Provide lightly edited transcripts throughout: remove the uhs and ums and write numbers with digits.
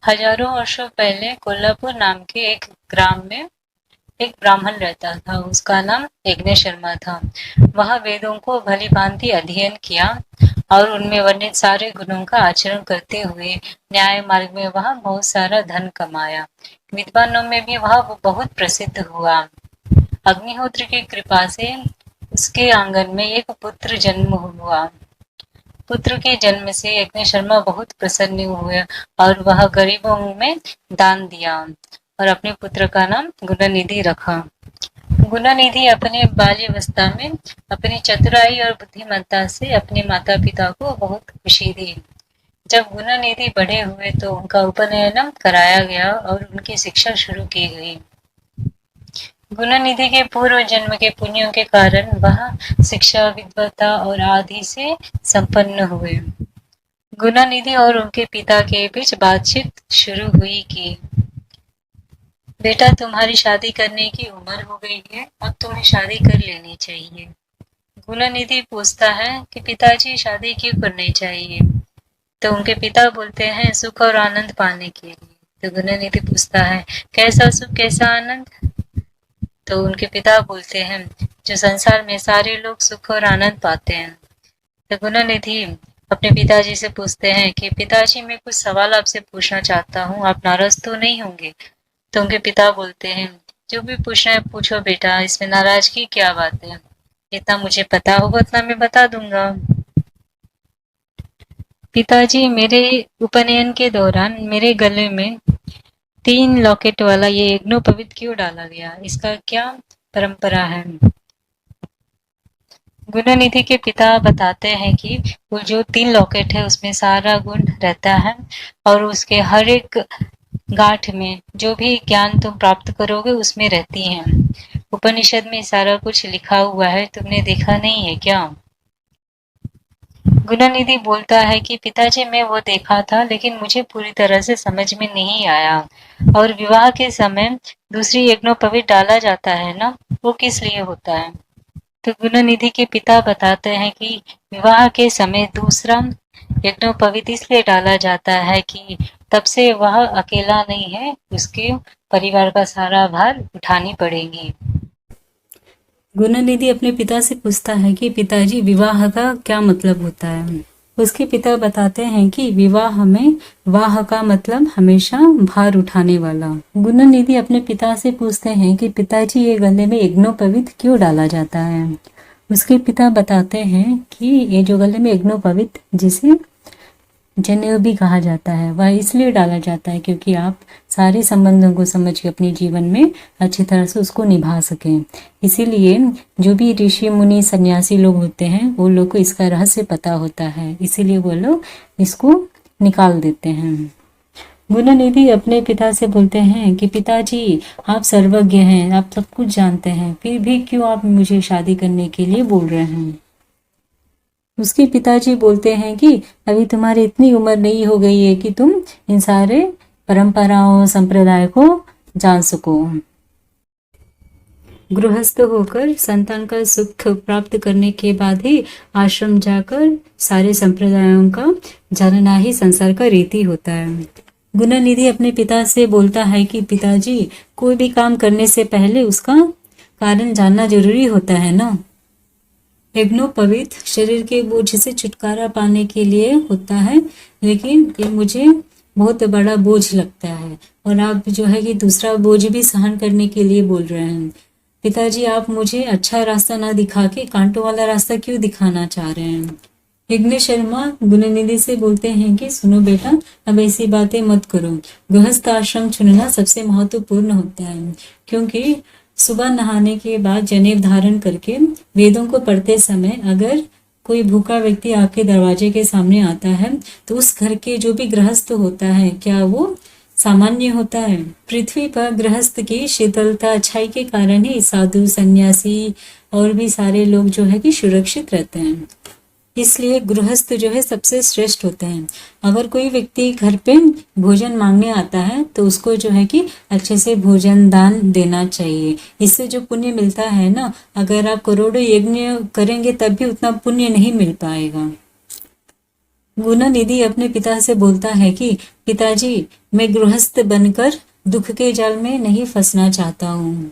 हजारों वर्षों पहले कोल्हापुर नाम के एक ग्राम में एक ब्राह्मण रहता था। उसका नाम यज्ञ शर्मा था। वह वेदों को भली भांति अध्ययन किया और उनमें वर्णित सारे गुणों का आचरण करते हुए न्याय मार्ग में वह बहुत सारा धन कमाया। विद्वानों में भी वह बहुत प्रसिद्ध हुआ। अग्निहोत्र की कृपा से उसके आंगन में एक पुत्र जन्म हुआ। पुत्र के जन्म से यज्ञ शर्मा बहुत प्रसन्न हुए और वह गरीबों में दान दिया और अपने पुत्र का नाम गुणनिधि रखा। गुणनिधि अपने बाल्यावस्था में अपनी चतुराई और बुद्धिमत्ता से अपने माता पिता को बहुत खुशी दी। जब गुणनिधि बड़े हुए तो उनका उपनयन कराया गया और उनकी शिक्षा शुरू की गई। गुणनिधि के पूर्व जन्म के पुण्यों के कारण वह शिक्षा, विद्वता और आदि से संपन्न हुए। गुणनिधि और उनके पिता के बीच बातचीत शुरू हुई कि बेटा, तुम्हारी शादी करने की उम्र हो गई है, अब तुम्हें शादी कर लेनी चाहिए। गुणनिधि पूछता है कि पिताजी, शादी क्यों करनी चाहिए? तो उनके पिता बोलते हैं, सुख और आनंद पाने के लिए। तो गुणनिधि पूछता है, कैसा सुख, कैसा आनंद? तो उनके पिता बोलते हैं, जो संसार में सारे लोग सुख और आनंद पाते हैं। तो गुणनिधि अपने पिताजी से पूछते हैं कि पिताजी, मैं कुछ सवाल आपसे पूछना चाहता हूँ, आप नाराज तो नहीं होंगे? तो उनके पिता बोलते हैं, जो भी पूछना है पूछो बेटा, इसमें नाराजगी क्या बात है? जितना मुझे पता होगा उतना मैं बता दूंगा। पिताजी, मेरे उपनयन के दौरान मेरे गले में 3 लॉकेट वाला ये यज्ञोपवीत क्यों डाला गया? इसका क्या परंपरा है? गुणनिधि के पिता बताते हैं कि वो जो 3 लॉकेट है उसमें सारा गुण रहता है और उसके हर एक गांठ में जो भी ज्ञान तुम प्राप्त करोगे उसमें रहती हैं। उपनिषद में सारा कुछ लिखा हुआ है, तुमने देखा नहीं है क्या? गुणनिधि बोलता है कि पिताजी, मैं वो देखा था लेकिन मुझे पूरी तरह से समझ में नहीं आया। और विवाह के समय दूसरी यज्ञोपवीत डाला जाता है ना, वो किस लिए होता है? तो गुणनिधि के पिता बताते हैं कि विवाह के समय दूसरा यज्ञोपवीत इसलिए डाला जाता है कि तब से वह अकेला नहीं है, उसके परिवार का सारा भार उठानी पड़ेगी। गुणनिधि अपने पिता से पूछता है कि पिताजी, विवाह का क्या मतलब होता है? उसके पिता बताते हैं कि विवाह में वाह का मतलब हमेशा भार उठाने वाला। गुणनिधि अपने पिता से पूछते हैं कि पिताजी, ये गले में यज्ञोपवीत क्यों डाला जाता है? उसके पिता बताते हैं कि ये जो गले में यज्ञोपवीत, जिसे जनेऊ भी कहा जाता है, वह इसलिए डाला जाता है क्योंकि आप सारे संबंधों को समझ के अपने जीवन में अच्छी तरह से उसको निभा सकें। इसीलिए जो भी ऋषि मुनि सन्यासी लोग होते हैं वो लोग को इसका रहस्य पता होता है, इसीलिए वो लोग इसको निकाल देते हैं। गुणनिधि अपने पिता से बोलते हैं कि पिताजी, आप सर्वज्ञ हैं, आप सब कुछ जानते हैं, फिर भी क्यों आप मुझे शादी करने के लिए बोल रहे हैं? उसके पिताजी बोलते हैं कि अभी तुम्हारी इतनी उम्र नहीं हो गई है कि तुम इन सारे परंपराओं, संप्रदाय को जान सको। गृहस्थ होकर संतान का सुख प्राप्त करने के बाद ही आश्रम जाकर सारे संप्रदायों का जानना ही संसार का रीति होता है। गुणनिधि अपने पिता से बोलता है कि पिताजी, कोई भी काम करने से पहले उसका कारण जानना जरूरी होता है ना। यज्ञोपवीत शरीर के बोझ से छुटकारा पाने के लिए होता है, लेकिन ये मुझे बहुत बड़ा बोझ लगता है और आप जो है कि दूसरा बोझ भी सहन करने के लिए बोल रहे हैं। पिताजी, आप मुझे अच्छा रास्ता ना दिखा के कांटों वाला रास्ता क्यों दिखाना चाह रहे हैं? यज्ञ शर्मा गुणनिधि से बोलते हैं कि सुनो बेटा, अब ऐसी बातें मत करो। गृहस्थ आश्रम चुनना सबसे महत्वपूर्ण होता है, क्योंकि सुबह नहाने के बाद जनेऊ धारण करके वेदों को पढ़ते समय अगर कोई भूखा व्यक्ति आपके दरवाजे के सामने आता है तो उस घर के जो भी गृहस्थ होता है, क्या वो सामान्य होता है? पृथ्वी पर गृहस्थ की शीतलता, अच्छाई के कारण ही साधु, सन्यासी और भी सारे लोग जो है कि सुरक्षित रहते हैं। इसलिए गृहस्थ जो है सबसे श्रेष्ठ होते हैं। अगर कोई व्यक्ति घर पे भोजन मांगने आता है तो उसको जो है कि अच्छे से भोजन दान देना चाहिए। इससे जो पुण्य मिलता है ना, अगर आप करोड़ों यज्ञ करेंगे तब भी उतना पुण्य नहीं मिल पाएगा। गुणानिधि अपने पिता से बोलता है कि पिताजी, मैं गृहस्थ बनकर दुख के जाल में नहीं फंसना चाहता हूँ।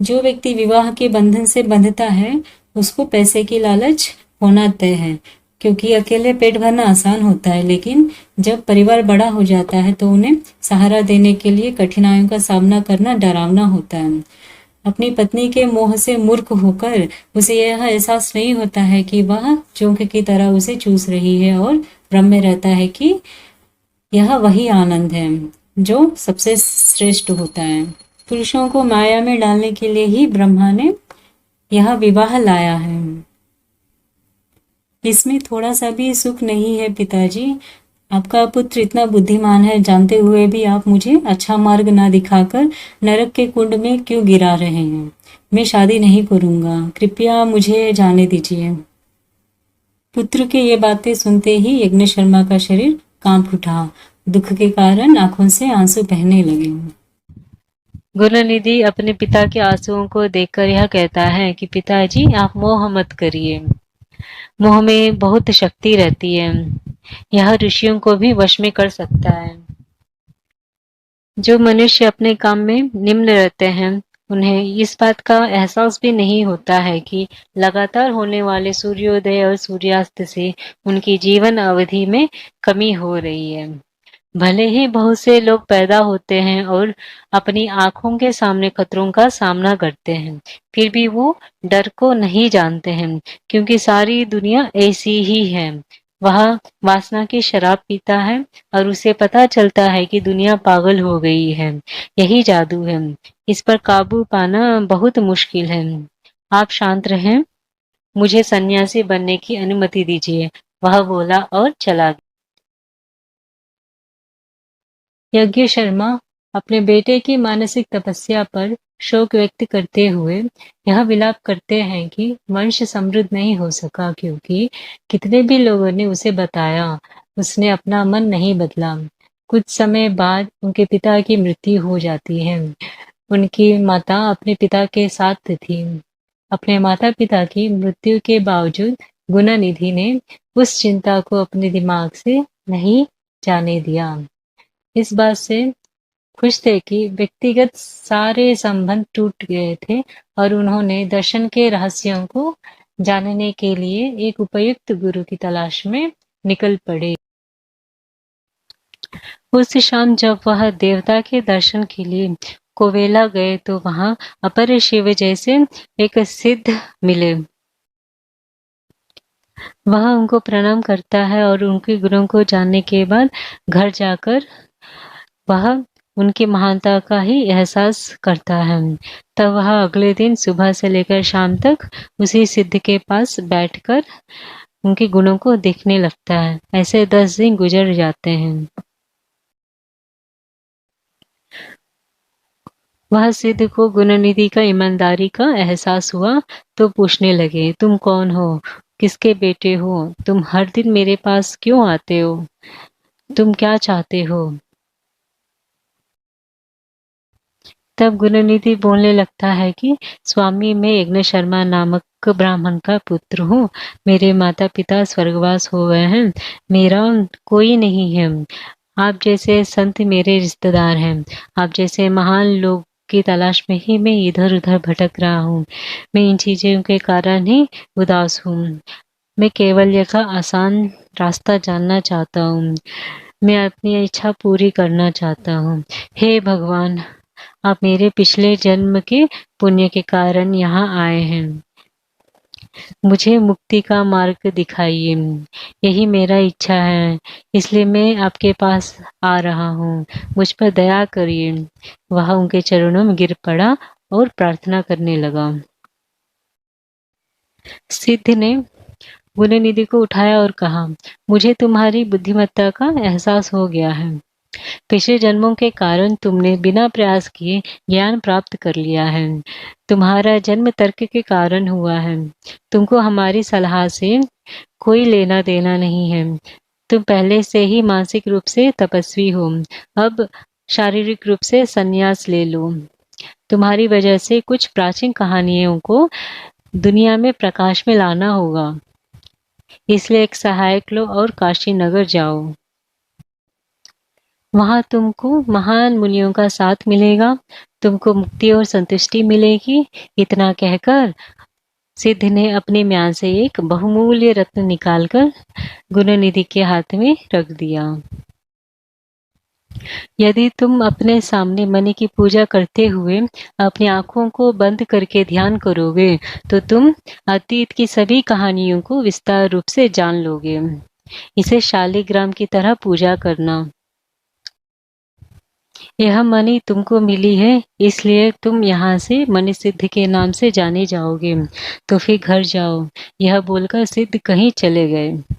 जो व्यक्ति विवाह के बंधन से बंधता है, उसको पैसे की लालच होना तय है, क्योंकि अकेले पेट भरना आसान होता है, लेकिन जब परिवार बड़ा हो जाता है तो उन्हें सहारा देने के लिए कठिनाइयों का सामना करना डरावना होता है। अपनी पत्नी के मोह से मूर्ख होकर उसे यह एहसास नहीं होता है कि वह जोंक की तरह उसे चूस रही है, और भ्रम में रहता है कि यह वही आनंद है जो सबसे श्रेष्ठ होता है। पुरुषों को माया में डालने के लिए ही ब्रह्मा ने यह विवाह लाया है। इसमें थोड़ा सा भी सुख नहीं है पिताजी। आपका पुत्र इतना बुद्धिमान है, जानते हुए भी आप मुझे अच्छा मार्ग ना दिखाकर नरक के कुंड में क्यों गिरा रहे हैं। मैं शादी नहीं करूंगा, कृपया मुझे जाने दीजिए। पुत्र के ये बातें सुनते ही यज्ञ शर्मा का शरीर कांप उठा। दुख के कारण आंखों से आंसू बहने लगे। गुरुनिधि अपने पिता के आंसुओं को देखकर यह कहता है कि पिताजी, आप मोह मत करिए। मोह में बहुत शक्ति रहती है, यह ऋषियों को भी वश में कर सकता है। जो मनुष्य अपने काम में निम्न रहते हैं, उन्हें इस बात का एहसास भी नहीं होता है कि लगातार होने वाले सूर्योदय और सूर्यास्त से उनकी जीवन अवधि में कमी हो रही है। भले ही बहुत से लोग पैदा होते हैं और अपनी आंखों के सामने खतरों का सामना करते हैं, फिर भी वो डर को नहीं जानते हैं, क्योंकि सारी दुनिया ऐसी ही है। वह वासना की शराब पीता है और उसे पता चलता है कि दुनिया पागल हो गई है। यही जादू है, इस पर काबू पाना बहुत मुश्किल है। आप शांत रहें, मुझे सन्यासी बनने की अनुमति दीजिए, वह बोला और चला गया। यज्ञ शर्मा अपने बेटे की मानसिक तपस्या पर शोक व्यक्त करते हुए यह विलाप करते हैं कि वंश समृद्ध नहीं हो सका, क्योंकि कितने भी लोगों ने उसे बताया, उसने अपना मन नहीं बदला। कुछ समय बाद उनके पिता की मृत्यु हो जाती है। उनकी माता अपने पिता के साथ थी। अपने माता पिता की मृत्यु के बावजूद गुणानिधि ने उस चिंता को अपने दिमाग से नहीं जाने दिया। इस बात से खुश थे कि व्यक्तिगत सारे संबंध टूट गए थे और उन्होंने दर्शन के रहस्यों को जानने के लिए एक उपयुक्त गुरु की तलाश में निकल पड़े। उस शाम जब वह देवता के दर्शन के लिए कोवेला गए तो वहां अपर शिव जैसे एक सिद्ध मिले। वह उनको प्रणाम करता है और उनके गुणों को जानने के बाद घर जाकर वह उनकी महानता का ही एहसास करता है। तब वह अगले दिन सुबह से लेकर शाम तक उसी सिद्ध के पास बैठकर उनके गुणों को देखने लगता है। ऐसे 10 दिन गुजर जाते हैं। वह सिद्ध को गुणनिधि का ईमानदारी का एहसास हुआ तो पूछने लगे, तुम कौन हो, किसके बेटे हो, तुम हर दिन मेरे पास क्यों आते हो, तुम क्या चाहते हो। तब गुणनिधि बोलने लगता है कि स्वामी, मैं यज्ञ शर्मा नामक ब्राह्मण का पुत्र हूँ। मेरे माता पिता स्वर्गवास हो गए हैं, मेरा कोई नहीं है। आप जैसे संत मेरे रिश्तेदार हैं। आप जैसे महान लोग की तलाश में ही मैं इधर उधर भटक रहा हूँ। मैं इन चीजों के कारण ही उदास हूँ। मैं कैवल्य का आसान रास्ता जानना चाहता हूँ। मैं अपनी इच्छा पूरी करना चाहता हूँ। हे भगवान, आप मेरे पिछले जन्म के पुण्य के कारण यहाँ आए हैं। मुझे मुक्ति का मार्ग दिखाइए, यही मेरा इच्छा है, इसलिए मैं आपके पास आ रहा हूँ। मुझ पर दया करिए। वह उनके चरणों में गिर पड़ा और प्रार्थना करने लगा। सिद्ध ने गुणनिधि को उठाया और कहा, मुझे तुम्हारी बुद्धिमत्ता का एहसास हो गया है। पिछले जन्मों के कारण तुमने बिना प्रयास किए ज्ञान प्राप्त कर लिया है। तुम्हारा जन्म तर्क के कारण हुआ है। तुमको हमारी सलाह से कोई लेना देना नहीं है। तुम पहले से ही मानसिक रूप से तपस्वी हो, अब शारीरिक रूप से संन्यास ले लो। तुम्हारी वजह से कुछ प्राचीन कहानियों को दुनिया में प्रकाश में लाना होगा। इसलिए एक सहायक लो और काशी नगर जाओ। वहां तुमको महान मुनियों का साथ मिलेगा, तुमको मुक्ति और संतुष्टि मिलेगी। इतना कहकर सिद्ध ने अपने म्यान से एक बहुमूल्य रत्न निकालकर गुणनिधि के हाथ में रख दिया। यदि तुम अपने सामने मणि की पूजा करते हुए अपनी आंखों को बंद करके ध्यान करोगे तो तुम अतीत की सभी कहानियों को विस्तार रूप से जान लोगे। इसे शालिग्राम की तरह पूजा करना। यह मणि तुमको मिली है, इसलिए तुम यहाँ से मणि सिद्ध के नाम से जाने जाओगे। तो फिर घर जाओ। यह बोलकर सिद्ध कहीं चले गए।